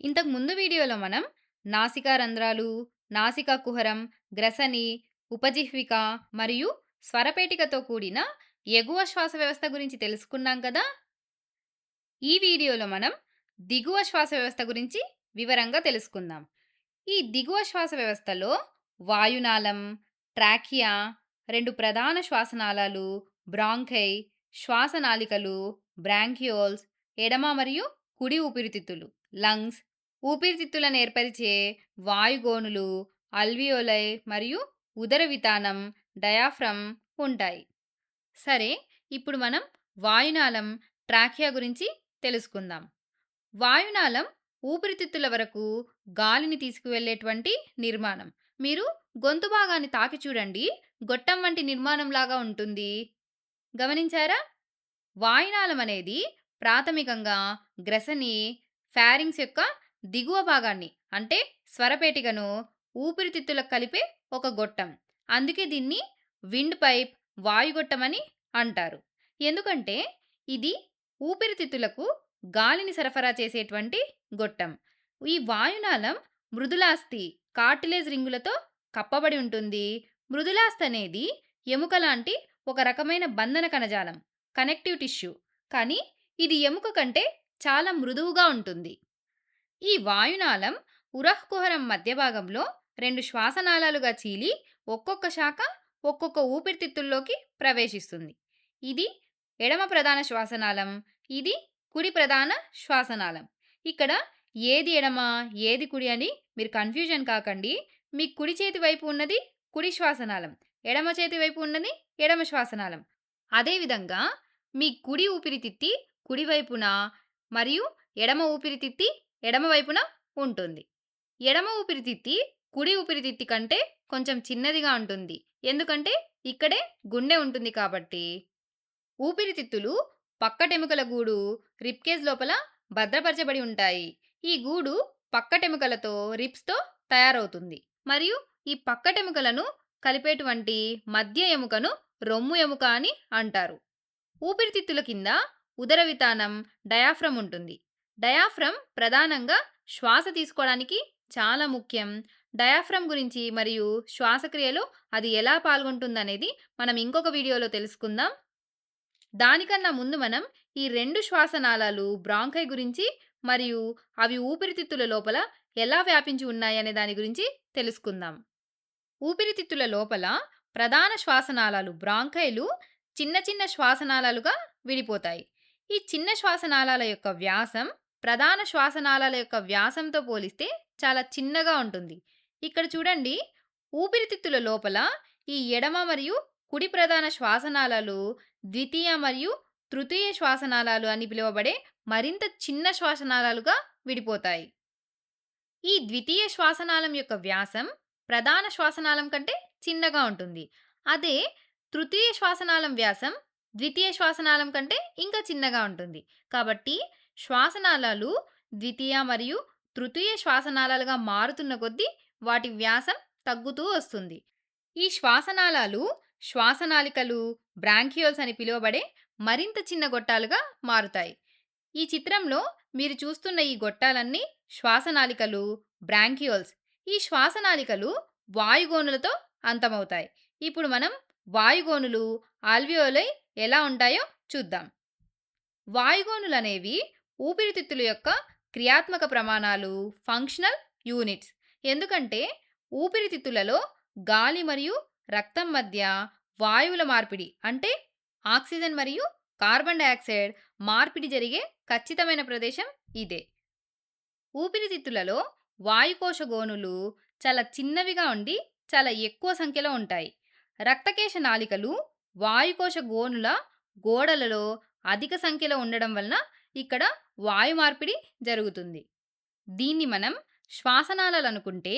ఇంతకు ముందు వీడియోలో మనం నాసికా రంధ్రాలు, నాసికా కుహరం, గ్రసని, ఉపజిహ్విక మరియు స్వరపేటికతో కూడిన ఎగువ శ్వాస వ్యవస్థ గురించి తెలుసుకున్నాం కదా. ఈ వీడియోలో మనం దిగువ శ్వాస వ్యవస్థ గురించి వివరంగా తెలుసుకుందాం. ఈ దిగువ శ్వాస వ్యవస్థలో వాయునాళం, ట్రాకియా, రెండు ప్రధాన శ్వాసనాళాలు, బ్రాంకై, శ్వాసనాళికలు, బ్రాంకియోల్స్, ఎడమ మరియు కుడి ఊపిరితిత్తులు, లంగ్స్, ఊపిరితిత్తులను ఏర్పరిచే వాయుగోనులు, అల్వియోలై మరియు ఉదర వితానం, డయాఫ్రమ్ ఉంటాయి. సరే, ఇప్పుడు మనం వాయునాళం, ట్రాకియా గురించి తెలుసుకుందాం. వాయునాళం ఊపిరితిత్తుల వరకు గాలిని తీసుకువెళ్ళేటువంటి నిర్మాణం. మీరు గొంతు భాగాన్ని తాకి చూడండి, గొట్టం వంటి నిర్మాణం లాగా ఉంటుంది. గమనించారా? వాయునాళం అనేది ప్రాథమికంగా గ్రసని, ఫారింక్స్ యొక్క దిగువ భాగాన్ని అంటే స్వరపేటికను ఊపిరితిత్తులకు కలిపే ఒక గొట్టం. అందుకే దీన్ని విండ్ పైప్, వాయుగొట్టం అని అంటారు. ఎందుకంటే ఇది ఊపిరితిత్తులకు గాలిని సరఫరా చేసేటువంటి గొట్టం. ఈ వాయునాళం మృదులాస్థి, కార్టిలేజ్ రింగులతో కప్పబడి ఉంటుంది. మృదులాస్థి అనేది ఎముక లాంటి ఒక రకమైన బంధన కణజాలం, కనెక్టివ్ టిష్యూ. కానీ ఇది ఎముక కంటే చాలా మృదువుగా ఉంటుంది. ఈ వాయునాళం ఉరఃకుహరం మధ్య భాగంలో రెండు శ్వాసనాళాలుగా చీలి ఒక్కొక్క శాఖ ఒక్కొక్క ఊపిరితిత్తుల్లోకి ప్రవేశిస్తుంది. ఇది ఎడమ ప్రధాన శ్వాసనాళం, ఇది కుడి ప్రధాన శ్వాసనాళం. ఇక్కడ ఏది ఎడమ, ఏది కుడి అని మీరు కన్ఫ్యూజన్ కాకండి. మీ కుడి చేతి వైపు ఉన్నది కుడి శ్వాసనాళం, ఎడమ చేతి వైపు ఉన్నది ఎడమ శ్వాసనాళం. అదేవిధంగా మీ కుడి ఊపిరితిత్తి కుడివైపున మరియు ఎడమ ఊపిరితిత్తి ఎడమ వైపున ఉంటుంది. ఎడమ ఊపిరితిత్తి కుడి ఊపిరితిత్తి కంటే కొంచెం చిన్నదిగా ఉంటుంది. ఎందుకంటే ఇక్కడే గుండె ఉంటుంది కాబట్టి. ఊపిరితిత్తులు పక్కటెముకల గూడు రిబ్కేజ్ లోపల భద్రపరచబడి ఉంటాయి. ఈ గూడు పక్కటెముకలతో రిబ్స్‌తో తయారవుతుంది. మరియు ఈ పక్కటెముకలను కలిపేటువంటి మధ్య ఎముకను రొమ్ము ఎముక అని అంటారు. ఊపిరితిత్తుల కింద ఉదర వితానం, డయాఫ్రమ్ ఉంటుంది. డయాఫ్రమ్ ప్రధానంగా శ్వాస తీసుకోవడానికి చాలా ముఖ్యం. డయాఫ్రమ్ గురించి మరియు శ్వాసక్రియలో అది ఎలా పాల్గొంటుందనేది మనం ఇంకొక వీడియోలో తెలుసుకుందాం. దానికన్నా ముందు మనం ఈ రెండు శ్వాసనాళాలు బ్రాంకై గురించి మరియు అవి ఊపిరితిత్తుల లోపల ఎలా వ్యాపించి ఉన్నాయనే దాని గురించి తెలుసుకుందాం. ఊపిరితిత్తుల లోపల ప్రధాన శ్వాసనాళాలు బ్రాంకైలు చిన్న చిన్న శ్వాసనాళాలుగా విడిపోతాయి. ఈ చిన్న శ్వాసనాళాల యొక్క వ్యాసం ప్రధాన శ్వాసనాళాల యొక్క వ్యాసంతో పోలిస్తే చాలా చిన్నగా ఉంటుంది. ఇక్కడ చూడండి, ఊపిరితిత్తుల లోపల ఈ ఎడమ మరియు కుడి ప్రధాన శ్వాసనాళాలు ద్వితీయ మరియు తృతీయ శ్వాసనాళాలు అని పిలువబడే మరింత చిన్న శ్వాసనాళాలుగా విడిపోతాయి. ఈ ద్వితీయ శ్వాసనాళం యొక్క వ్యాసం ప్రధాన శ్వాసనాళం కంటే చిన్నగా ఉంటుంది. అదే తృతీయ శ్వాసనాళం వ్యాసం ద్వితీయ శ్వాసనాళం కంటే ఇంకా చిన్నగా ఉంటుంది. కాబట్టి శ్వాసనాళాలు ద్వితీయ మరియు తృతీయ శ్వాసనాళాలుగా మారుతున్న కొద్దీ వాటి వ్యాసం తగ్గుతూ వస్తుంది. ఈ శ్వాసనాళాలు శ్వాసనాళికలు, బ్రాంకియోల్స్ అని పిలువబడే మరింత చిన్న గొట్టాలుగా మారుతాయి. ఈ చిత్రంలో మీరు చూస్తున్న ఈ గొట్టాలన్నీ శ్వాసనాళికలు, బ్రాంకియోల్స్. ఈ శ్వాసనాళికలు వాయుగోనులతో అంతమవుతాయి. ఇప్పుడు మనం వాయుగోనులు, ఆల్వియోలై ఎలా ఉంటాయో చూద్దాం. వాయుగోనులనేవి ఊపిరితిత్తుల యొక్క క్రియాత్మక ప్రమాణాలు, ఫంక్షనల్ యూనిట్స్. ఎందుకంటే ఊపిరితిత్తులలో గాలి మరియు రక్తం మధ్య వాయువుల మార్పిడి అంటే ఆక్సిజన్ మరియు కార్బన్ డయాక్సైడ్ మార్పిడి జరిగే ఖచ్చితమైన ప్రదేశం ఇదే. ఊపిరితిత్తులలో వాయుకోశ గోనులు చాలా చిన్నవిగా ఉండి చాలా ఎక్కువ సంఖ్యలో ఉంటాయి. రక్తకేశ నాళికలు వాయుకోశ గోనుల గోడలలో అధిక సంఖ్యలో ఉండడం వలన ఇక్కడ వాయు మార్పిడి జరుగుతుంది. దీన్ని మనం శ్వాసనాళాలు అనుకుంటే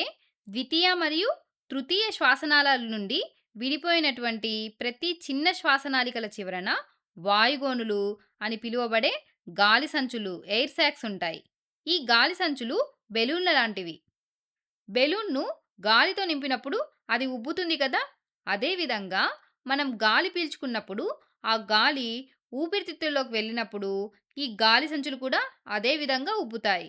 ద్వితీయ మరియు తృతీయ శ్వాసనాళాల నుండి విడిపోయినటువంటి ప్రతి చిన్న శ్వాసనాళికల చివరన వాయుగోనులు అని పిలువబడే గాలి సంచులు, ఎయిర్ సాక్స్ ఉంటాయి. ఈ గాలి సంచులు బెలూన్ల లాంటివి. బెలూన్ను గాలితో నింపినప్పుడు అది ఉబ్బుతుంది కదా. అదేవిధంగా మనం గాలి పీల్చుకున్నప్పుడు ఆ గాలి ఊపిరితిత్తుల్లోకి వెళ్ళినప్పుడు ఈ గాలి సంచులు కూడా అదే విధంగా ఉబ్బుతాయి.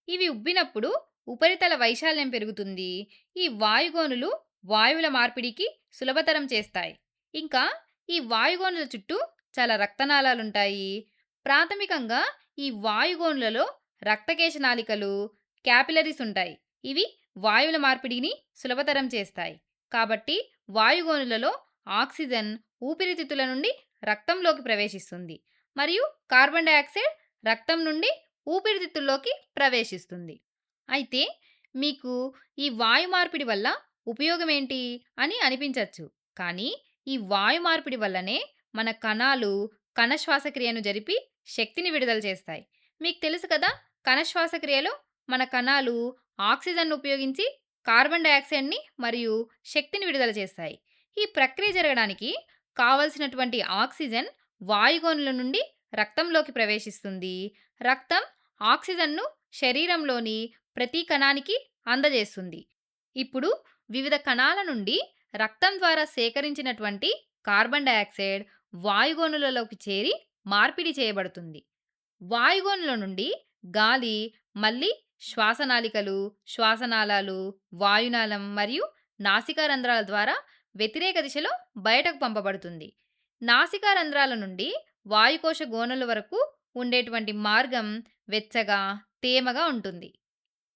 ఇవి ఉబ్బినప్పుడు ఉపరితల వైశాల్యం పెరుగుతుంది. ఈ వాయుగోనులు వాయువుల మార్పిడికి సులభతరం చేస్తాయి. ఇంకా ఈ వాయుగోనుల చుట్టూ చాలా రక్తనాళాలుంటాయి. ప్రాథమికంగా ఈ వాయుగోనులలో రక్తకేశ నాళికలు, క్యాపిలరీస్ ఉంటాయి. ఇవి వాయువుల మార్పిడిని సులభతరం చేస్తాయి. కాబట్టి వాయుగోనులలో ఆక్సిజన్ ఊపిరితిత్తుల నుండి రక్తంలోకి ప్రవేశిస్తుంది. మరియు కార్బన్ డయాక్సైడ్ రక్తం నుండి ఊపిరితిత్తుల్లోకి ప్రవేశిస్తుంది. అయితే మీకు ఈ వాయు మార్పిడి వల్ల ఉపయోగమేంటి అని అనిపించొచ్చు. కానీ ఈ వాయు మార్పిడి వల్లనే మన కణాలు కణ శ్వాసక్రియను జరిపి శక్తిని విడుదల చేస్తాయి. మీకు తెలుసు కదా! కణ శ్వాసక్రియలో మన కణాలు ఆక్సిజన్‌ను ఉపయోగించి కార్బన్ డయాక్సైడ్‌ని మరియు శక్తిని విడుదల చేస్తాయి. ఈ ప్రక్రియ జరగడానికి కావలసినటువంటి ఆక్సిజన్ వాయుగోనుల నుండి రక్తంలోకి ప్రవేశిస్తుంది. రక్తం ఆక్సిజన్‌ను శరీరంలోని ప్రతి కణానికి అందజేస్తుంది. ఇప్పుడు వివిధ కణాల నుండి రక్తం ద్వారా సేకరించినటువంటి కార్బన్ డయాక్సైడ్ వాయుగోనులలోకి చేరి మార్పిడి చేయబడుతుంది. వాయుగోనుల నుండి గాలి మళ్ళీ శ్వాసనాళికలు, శ్వాసనాళాలు, వాయునాళం మరియు నాసికా రంధ్రాల ద్వారా వ్యతిరేక దిశలో బయటకు పంపబడుతుంది. నాసికా రంధ్రాల నుండి వాయుకోశ గోనల వరకు ఉండేటువంటి మార్గం వెచ్చగా, తేమగా ఉంటుంది.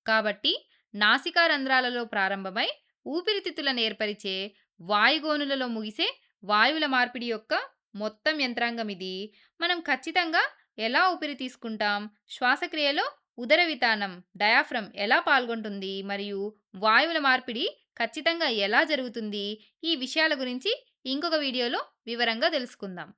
కాబట్టి నాసికా రంధ్రాలలో ప్రారంభమై ఊపిరితిత్తులను ఏర్పరిచే వాయుగోనులలో ముగిసే వాయువుల మార్పిడి యొక్క మొత్తం యంత్రాంగం ఇది. మనం ఖచ్చితంగా ఎలా ఊపిరి తీసుకుంటాం, శ్వాసక్రియలో ఉదర వితానం డయాఫ్రమ్ ఎలా పాల్గొంటుంది మరియు వాయువుల మార్పిడి ఖచ్చితంగా ఎలా జరుగుతుంది, ఈ విషయాల గురించి ఇంకొక వీడియోలో వివరంగా తెలుసుకుందాం.